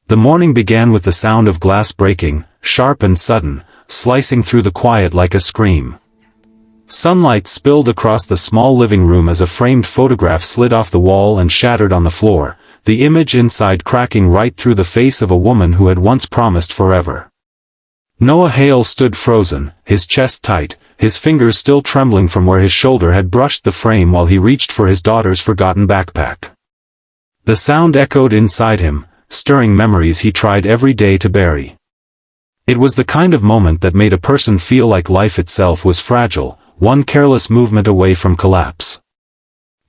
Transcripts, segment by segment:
The morning began with the sound of glass breaking, sharp and sudden, slicing through the quiet like a scream. Sunlight spilled across the small living room as a framed photograph slid off the wall and shattered on the floor, the image inside cracking right through the face of a woman who had once promised forever. Noah Hale stood frozen, his chest tight, his fingers still trembling from where his shoulder had brushed the frame while he reached for his daughter's forgotten backpack. The sound echoed inside him, stirring memories he tried every day to bury. It was the kind of moment that made a person feel like life itself was fragile, one careless movement away from collapse.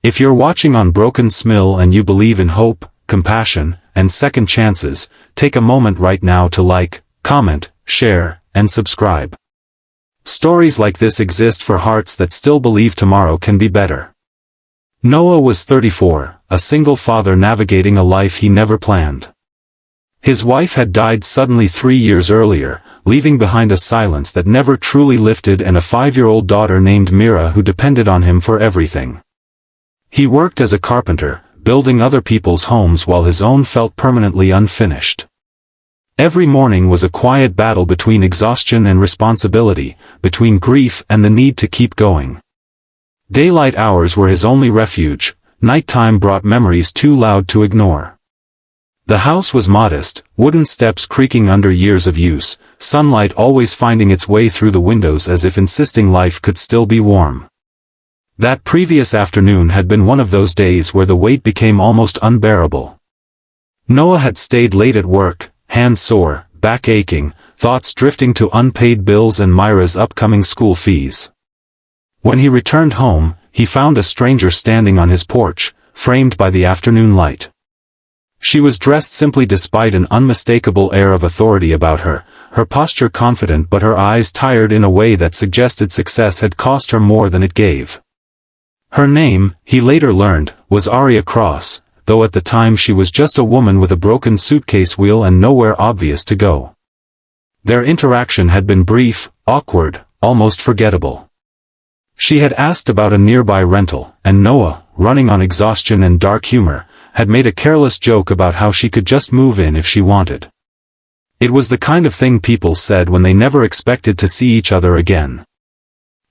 If you're watching on Broken Smill and you believe in hope, compassion, and second chances, take a moment right now to like, comment, share, and subscribe. Stories like this exist for hearts that still believe tomorrow can be better. Noah was 34, a single father navigating a life he never planned. His wife had died suddenly 3 years earlier, leaving behind a silence that never truly lifted and a 5-year-old daughter named Mira who depended on him for everything. He worked as a carpenter, building other people's homes while his own felt permanently unfinished. Every morning was a quiet battle between exhaustion and responsibility, between grief and the need to keep going. Daylight hours were his only refuge, nighttime brought memories too loud to ignore. The house was modest, wooden steps creaking under years of use, sunlight always finding its way through the windows as if insisting life could still be warm. That previous afternoon had been one of those days where the weight became almost unbearable. Noah had stayed late at work, hands sore, back aching, thoughts drifting to unpaid bills and Myra's upcoming school fees. When he returned home, he found a stranger standing on his porch, framed by the afternoon light. She was dressed simply despite an unmistakable air of authority about her, her posture confident but her eyes tired in a way that suggested success had cost her more than it gave. Her name, he later learned, was Aria Cross, though at the time she was just a woman with a broken suitcase wheel and nowhere obvious to go. Their interaction had been brief, awkward, almost forgettable. She had asked about a nearby rental, and Noah, running on exhaustion and dark humor, had made a careless joke about how she could just move in if she wanted. It was the kind of thing people said when they never expected to see each other again.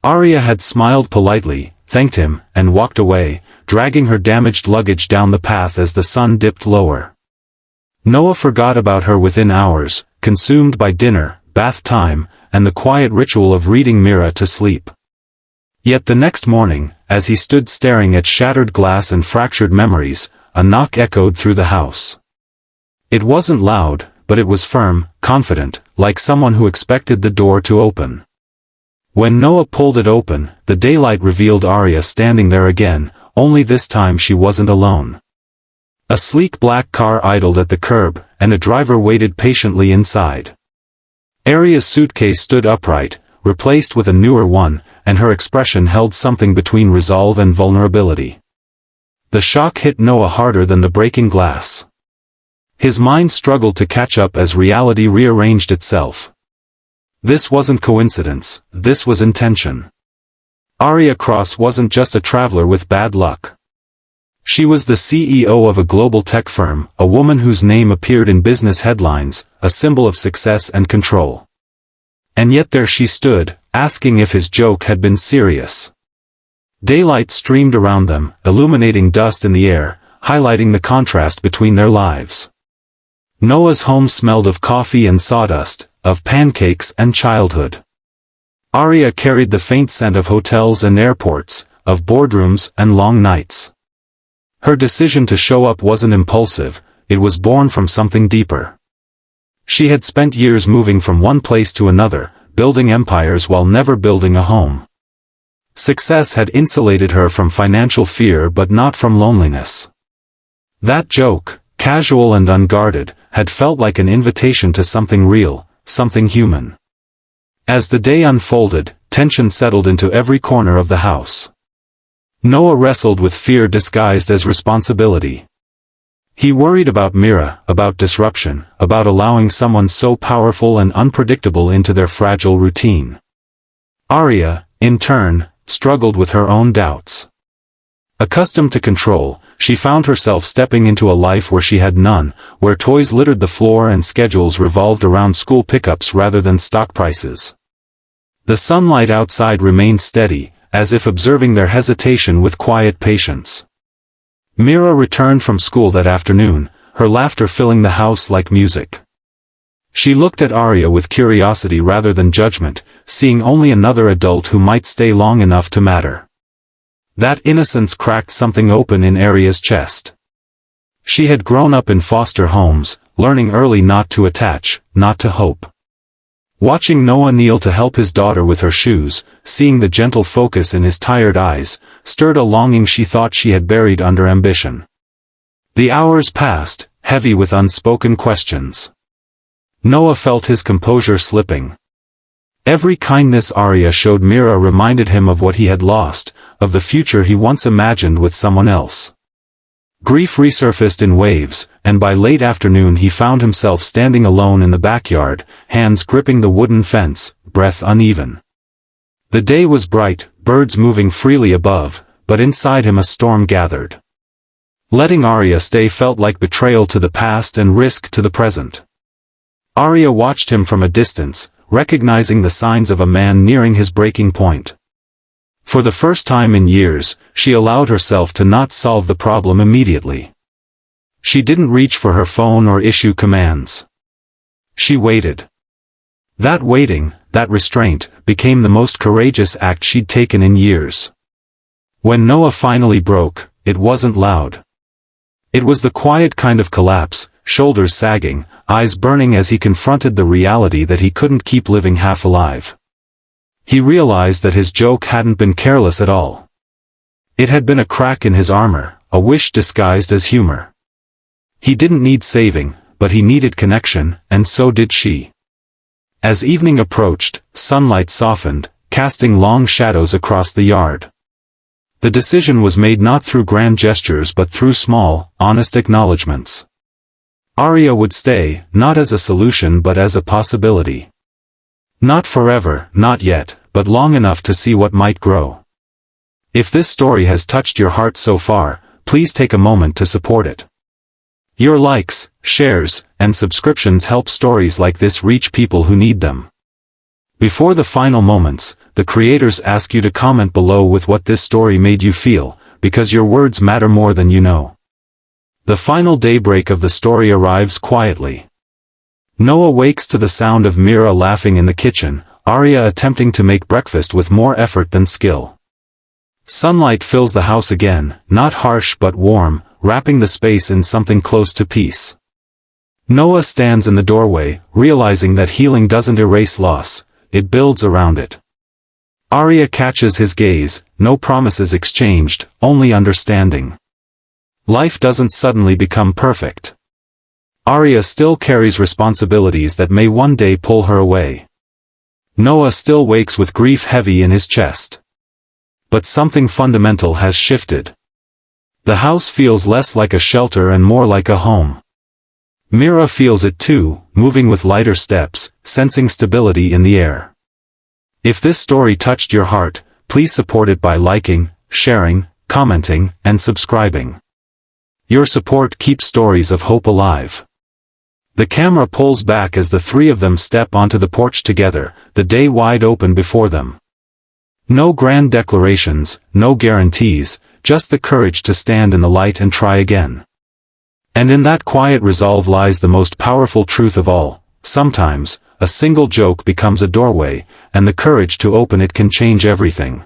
Aria had smiled politely, thanked him, and walked away, dragging her damaged luggage down the path as the sun dipped lower. Noah forgot about her within hours, consumed by dinner, bath time, and the quiet ritual of reading Mira to sleep. Yet the next morning, as he stood staring at shattered glass and fractured memories, a knock echoed through the house. It wasn't loud, but it was firm, confident, like someone who expected the door to open. When Noah pulled it open, the daylight revealed Aria standing there again, only this time she wasn't alone. A sleek black car idled at the curb, and a driver waited patiently inside. Aria's suitcase stood upright, replaced with a newer one, and her expression held something between resolve and vulnerability. The shock hit Noah harder than the breaking glass. His mind struggled to catch up as reality rearranged itself. This wasn't coincidence, this was intention. Aria Cross wasn't just a traveler with bad luck. She was the CEO of a global tech firm, a woman whose name appeared in business headlines, a symbol of success and control. And yet there she stood, asking if his joke had been serious. Daylight streamed around them, illuminating dust in the air, highlighting the contrast between their lives. Noah's home smelled of coffee and sawdust, of pancakes and childhood. Aria carried the faint scent of hotels and airports, of boardrooms and long nights. Her decision to show up wasn't impulsive, it was born from something deeper. She had spent years moving from one place to another, building empires while never building a home. Success had insulated her from financial fear but not from loneliness. That joke, casual and unguarded, had felt like an invitation to something real, something human. As the day unfolded, tension settled into every corner of the house. Noah wrestled with fear disguised as responsibility. He worried about Mira, about disruption, about allowing someone so powerful and unpredictable into their fragile routine. Aria, in turn, struggled with her own doubts. Accustomed to control, she found herself stepping into a life where she had none, where toys littered the floor and schedules revolved around school pickups rather than stock prices. The sunlight outside remained steady, as if observing their hesitation with quiet patience. Mira returned from school that afternoon, her laughter filling the house like music. She looked at Arya with curiosity rather than judgment, seeing only another adult who might stay long enough to matter. That innocence cracked something open in Arya's chest. She had grown up in foster homes, learning early not to attach, not to hope. Watching Noah kneel to help his daughter with her shoes, seeing the gentle focus in his tired eyes, stirred a longing she thought she had buried under ambition. The hours passed, heavy with unspoken questions. Noah felt his composure slipping. Every kindness Arya showed Mira reminded him of what he had lost, of the future he once imagined with someone else. Grief resurfaced in waves, and by late afternoon he found himself standing alone in the backyard, hands gripping the wooden fence, breath uneven. The day was bright, birds moving freely above, but inside him a storm gathered. Letting Arya stay felt like betrayal to the past and risk to the present. Arya watched him from a distance, recognizing the signs of a man nearing his breaking point. For the first time in years, she allowed herself to not solve the problem immediately. She didn't reach for her phone or issue commands. She waited. That waiting, that restraint, became the most courageous act she'd taken in years. When Noah finally broke, it wasn't loud. It was the quiet kind of collapse, shoulders sagging, eyes burning as he confronted the reality that he couldn't keep living half alive. He realized that his joke hadn't been careless at all. It had been a crack in his armor, a wish disguised as humor. He didn't need saving, but he needed connection, and so did she. As evening approached, sunlight softened, casting long shadows across the yard. The decision was made not through grand gestures but through small, honest acknowledgments. Arya would stay, not as a solution but as a possibility. Not forever, not yet, but long enough to see what might grow. If this story has touched your heart so far, please take a moment to support it. Your likes, shares, and subscriptions help stories like this reach people who need them. Before the final moments, the creators ask you to comment below with what this story made you feel, because your words matter more than you know. The final daybreak of the story arrives quietly. Noah wakes to the sound of Mira laughing in the kitchen, Arya attempting to make breakfast with more effort than skill. Sunlight fills the house again, not harsh but warm, wrapping the space in something close to peace. Noah stands in the doorway, realizing that healing doesn't erase loss, it builds around it. Arya catches his gaze, no promises exchanged, only understanding. Life doesn't suddenly become perfect. Arya still carries responsibilities that may one day pull her away. Noah still wakes with grief heavy in his chest. But something fundamental has shifted. The house feels less like a shelter and more like a home. Mira feels it too, moving with lighter steps, sensing stability in the air. If this story touched your heart, please support it by liking, sharing, commenting, and subscribing. Your support keeps stories of hope alive. The camera pulls back as the three of them step onto the porch together, the day wide open before them. No grand declarations, no guarantees, just the courage to stand in the light and try again. And in that quiet resolve lies the most powerful truth of all. Sometimes, a single joke becomes a doorway, and the courage to open it can change everything.